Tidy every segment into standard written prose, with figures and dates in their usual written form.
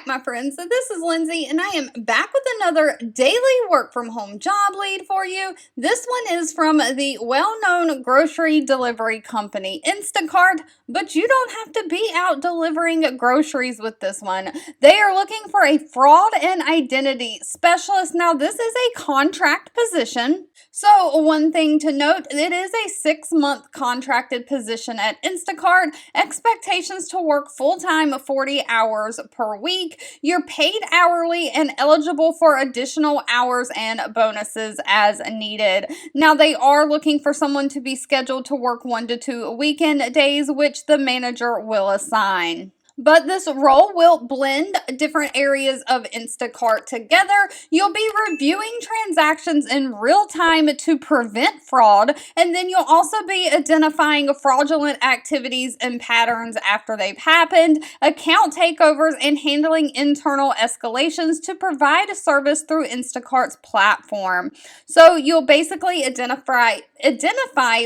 back, my friends. So this is Lindsay, and I am back with another daily work from home job lead for you. This one is from the well-known grocery delivery company Instacart, but you don't have to be out delivering groceries with this one. They are looking for a fraud and identity specialist. Now, this is a contract position. So one thing to note, it is a 6-month contracted position at Instacart. Expectations to work full-time 40 hours per week. You're paid hourly and eligible for additional hours and bonuses as needed. Now, they are looking for someone to be scheduled to work 1 to 2 weekend days, which the manager will assign. But this role will blend different areas of Instacart together. You'll be reviewing transactions in real time to prevent fraud, and then you'll also be identifying fraudulent activities and patterns after they've happened, account takeovers, and handling internal escalations to provide a service through Instacart's platform. So you'll basically identify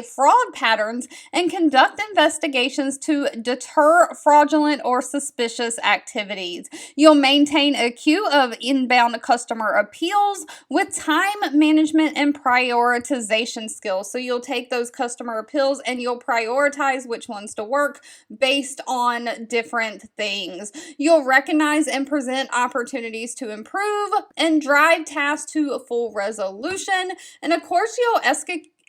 fraud patterns and conduct investigations to deter fraudulent or suspicious activities. You'll maintain a queue of inbound customer appeals with time management and prioritization skills. So you'll take those customer appeals and you'll prioritize which ones to work based on different things. You'll recognize and present opportunities to improve and drive tasks to a full resolution. And of course, you'll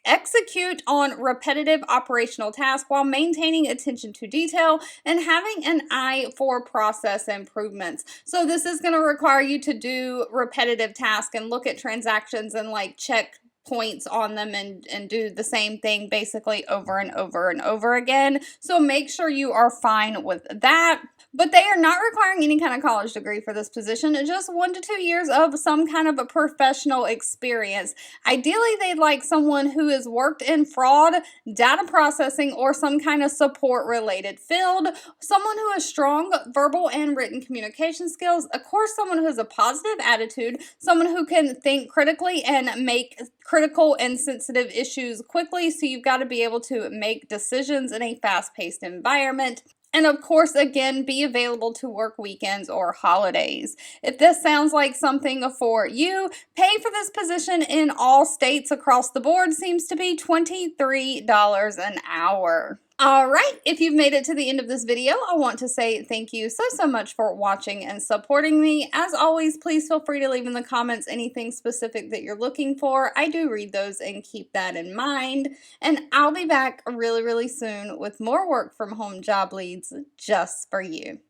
execute on repetitive operational tasks while maintaining attention to detail and having an eye for process improvements. So this is going to require you to do repetitive tasks and look at transactions and check points on them and do the same thing basically over and over and over again. So make sure you are fine with that. But they are not requiring any kind of college degree for this position, just 1 to 2 years of some kind of a professional experience. Ideally, they'd like someone who has worked in fraud, data processing, or some kind of support-related field, someone who has strong verbal and written communication skills, of course, someone who has a positive attitude, someone who can think critically and make critical and sensitive issues quickly, so you've got to be able to make decisions in a fast-paced environment. And of course, again, be available to work weekends or holidays. If this sounds like something for you, pay for this position in all states across the board seems to be $23 an hour. All right, if you've made it to the end of this video, I want to say thank you so much for watching and supporting me. As always, please feel free to leave in the comments anything specific that you're looking for. I do read those and keep that in mind. And I'll be back really soon with more work from home job leads just for you.